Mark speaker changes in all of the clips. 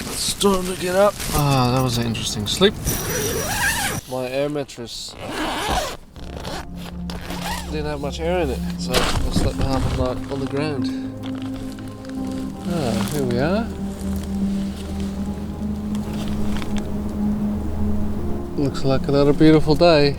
Speaker 1: It's time to get up. Ah, that was an interesting sleep. My air mattress didn't have much air in it, so I slept half the night on the ground. Ah, here we are. Looks like another beautiful day.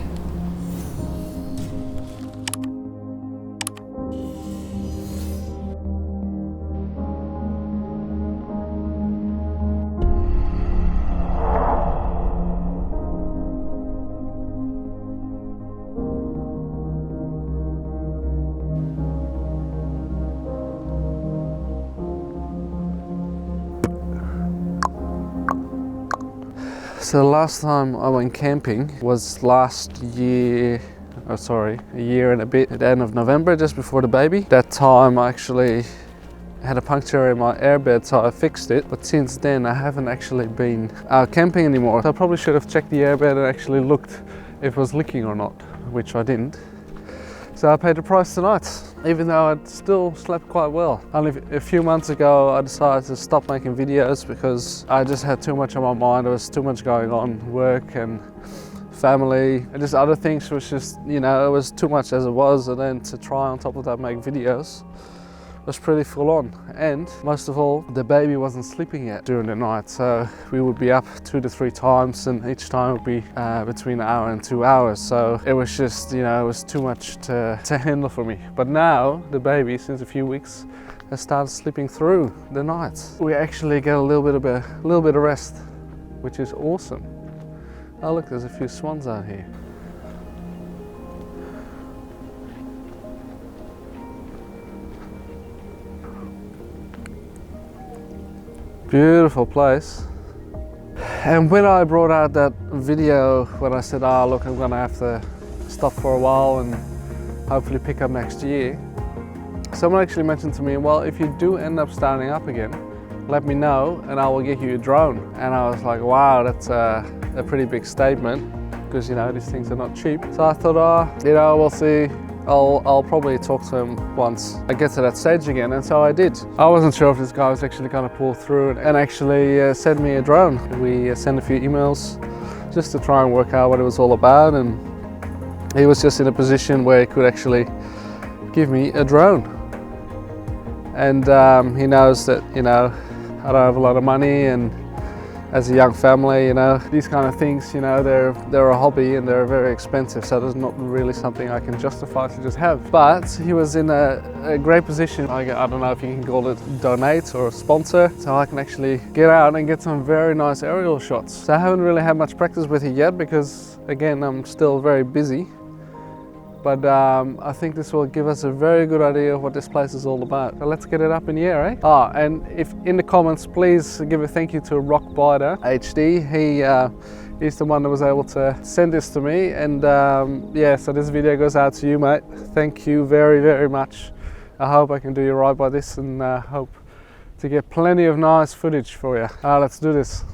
Speaker 1: So the last time I went camping was last year, a year and a bit, at the end of November, just before the baby. That time I actually had a puncture in my airbed, so I fixed it. But since then I haven't actually been out camping anymore. So I probably should have checked the airbed and actually looked if it was leaking or not, which I didn't. So I paid the price tonight, even though I'd still slept quite well. Only a few months ago I decided to stop making videos because I just had too much on my mind. There was too much going on, work and family and just other things, was just, you know, it was too much as it was, and then to try on top of that make videos was pretty full on. And most of all, the baby wasn't sleeping yet during the night, so we would be up 2 to 3 times, and each time would be between an hour and 2 hours. So it was just, you know, it was too much to handle for me. But now the baby, since a few weeks, has started sleeping through the night. We actually get a little bit of rest, which is awesome. Oh look, there's a few swans out here. Beautiful place. And when I brought out that video, when I said, oh look, I'm gonna have to stop for a while and hopefully pick up next year, someone actually mentioned to me, well, if you do end up starting up again, let me know and I will get you a drone. And I was like, wow, that's a pretty big statement, because, you know, these things are not cheap. So I thought, oh, you know, we'll see. I'll probably talk to him once I get to that stage again, and so I did. I wasn't sure if this guy was actually going to pull through and actually send me a drone. We sent a few emails just to try and work out what it was all about, and he was just in a position where he could actually give me a drone. And he knows that, you know, I don't have a lot of money, and as a young family, you know, these kind of things, you know, they're a hobby and they're very expensive, so there's not really something I can justify to just have. But he was in a great position. I don't know if you can call it donate or sponsor, so I can actually get out and get some very nice aerial shots. So I haven't really had much practice with it yet because, again, I'm still very busy. But I think this will give us a very good idea of what this place is all about. So let's get it up in the air, eh? Ah, and if in the comments, please give a thank you to Rockbiter HD. He's the one that was able to send this to me. And yeah, so this video goes out to you, mate. Thank you very, very much. I hope I can do you right by this, and hope to get plenty of nice footage for you. Let's do this.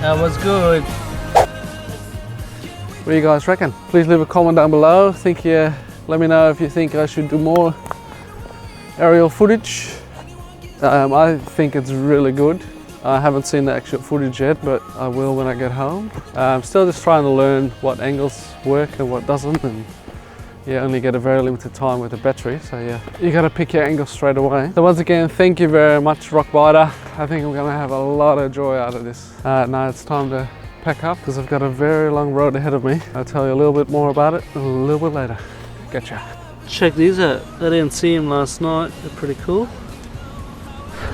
Speaker 1: That was good. What do you guys reckon? Please leave a comment down below. Let me know if you think I should do more aerial footage. I think it's really good. I haven't seen the actual footage yet, but I will when I get home. I'm still just trying to learn what angles work and what doesn't, and you only get a very limited time with the battery, so yeah, you gotta pick your angles straight away. So once again, thank you very much, Rockbiter. I think I'm gonna have a lot of joy out of this. Now it's time to pack up because I've got a very long road ahead of me. I'll tell you a little bit more about it a little bit later. Gotcha. Check these out. I didn't see them last night. They're pretty cool.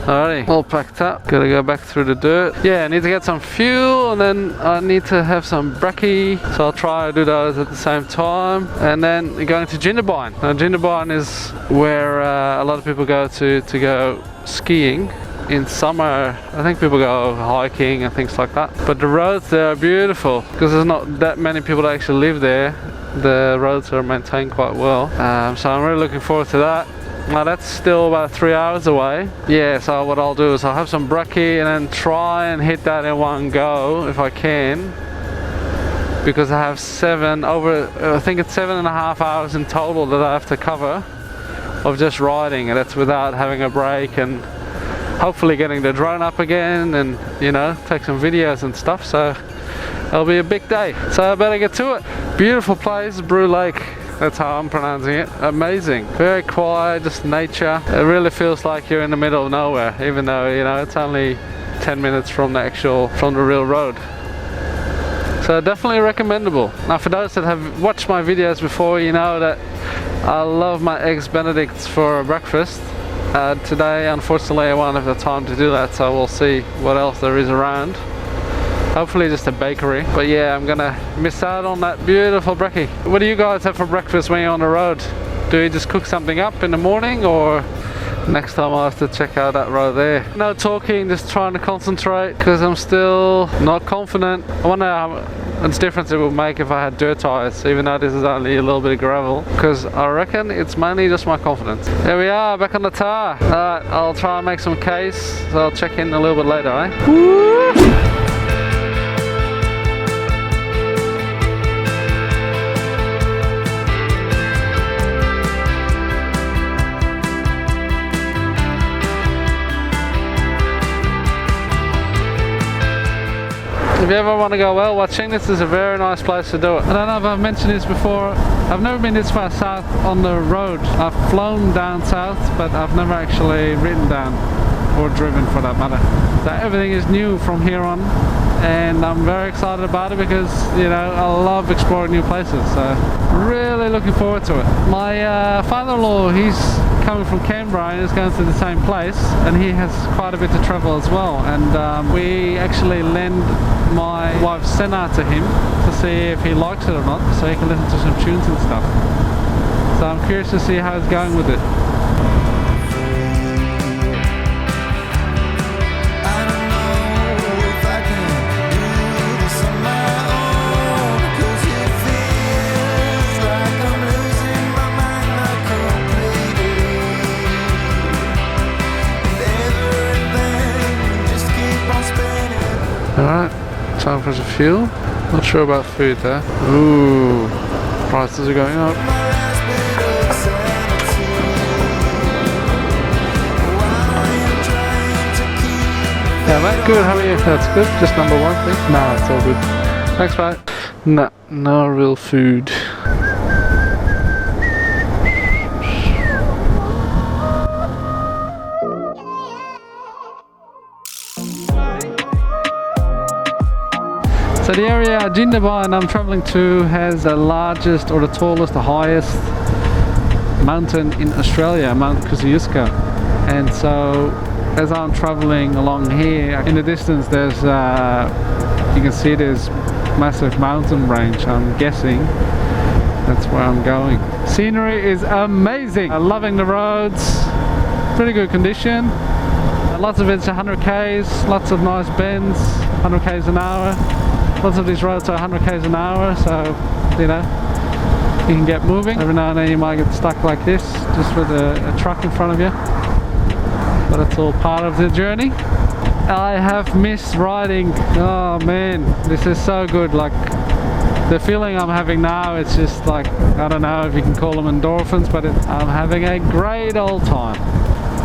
Speaker 1: Alrighty, all packed up. Gotta go back through the dirt. Yeah, I need to get some fuel, and then I need to have some brekkie. So I'll try to do those at the same time. And then going to Jindabyne. Now Jindabyne is where a lot of people go to go skiing. In summer, I think people go hiking and things like that. But the roads there are beautiful because there's not that many people that actually live there. The roads are maintained quite well. So I'm really looking forward to that. Now that's still about 3 hours away. Yeah, so what I'll do is I'll have some brekkie and then try and hit that in one go if I can. Because I have I think it's 7.5 hours in total that I have to cover of just riding, and that's without having a break and hopefully getting the drone up again and, you know, take some videos and stuff. So it'll be a big day. So I better get to it. Beautiful place, Brew Lake. That's how I'm pronouncing it. Amazing. Very quiet, just nature. It really feels like you're in the middle of nowhere, even though, you know, it's only 10 minutes from the real road. So definitely recommendable. Now for those that have watched my videos before, you know that I love my eggs Benedicts for breakfast. Today, unfortunately, I won't have the time to do that, so we'll see what else there is around. Hopefully just a bakery, but yeah, I'm gonna miss out on that beautiful brekkie. What do you guys have for breakfast when you're on the road? Do you just cook something up in the morning, or next time I'll have to check out that road there? No talking, just trying to concentrate because I'm still not confident. I wonder how much difference it would make if I had dirt tires, even though this is only a little bit of gravel, because I reckon it's mainly just my confidence. There we are, back on the tar. Alright, I'll try and make some case, so I'll check in a little bit later, eh? Woo! If you ever want to go whale watching, this is a very nice place to do it. I don't know if I've mentioned this before, I've never been this far south on the road. I've flown down south, but I've never actually ridden down, or driven for that matter. So everything is new from here on, and I'm very excited about it because, you know, I love exploring new places, so really looking forward to it. My father-in-law, he's coming from Canberra and is going to the same place, and he has quite a bit to travel as well, and we actually lend my wife's Senna to him to see if he likes it or not, so he can listen to some tunes and stuff. So I'm curious to see how it's going with it. Alright, time for some fuel. Not sure about food though. Ooh, prices are going up. Yeah mate, good, how are you? That's good, just number one thing? No, it's all good. Thanks mate. No real food. So the area Jindabyne I'm traveling to has the largest, or the tallest, the highest mountain in Australia, Mount Kosciuszko. And so as I'm traveling along here, in the distance there's, you can see there's massive mountain range. I'm guessing that's where I'm going. Scenery is amazing. I'm loving the roads, pretty good condition. Lots of it's 100 k's, lots of nice bends, 100 k's an hour. Lots of these roads are 100 k's an hour, so, you know, you can get moving. Every now and then you might get stuck like this, just with a truck in front of you. But it's all part of the journey. I have missed riding. Oh man, this is so good. Like, the feeling I'm having now, it's just like, I don't know if you can call them endorphins, but I'm having a great old time.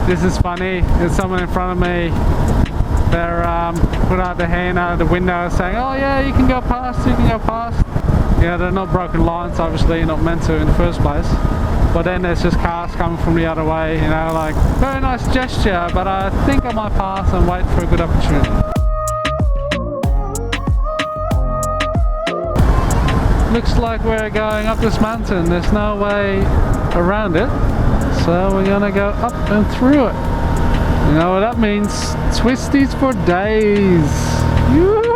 Speaker 1: This is funny. There's someone in front of me They're put out their hand out of the window saying, oh yeah, you can go past, you can go past. Yeah, they're not broken lines, obviously, not meant to in the first place. But then there's just cars coming from the other way, you know, like, very nice gesture, but I think I might pass and wait for a good opportunity. Looks like we're going up this mountain, there's no way around it. So we're gonna go up and through it. You know what that means? Twisties for days! Yoo-hoo!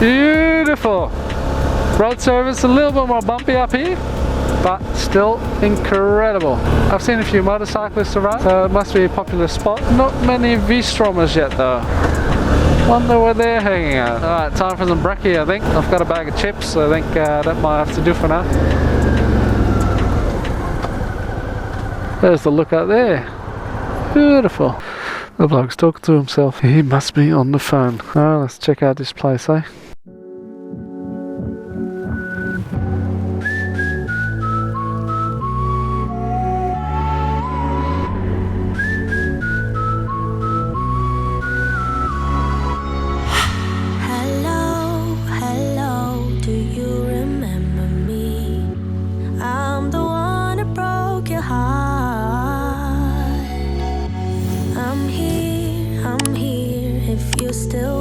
Speaker 1: Beautiful! Road surface a little bit more bumpy up here, but still incredible. I've seen a few motorcyclists around, so it must be a popular spot. Not many V-Strommers yet though. Wonder where they're hanging out. Alright, time for some brekkie I think. I've got a bag of chips, so I think that might have to do for now. There's the look out there. Beautiful. The bloke's talking to himself. He must be on the phone. Alright, let's check out this place, eh?
Speaker 2: Still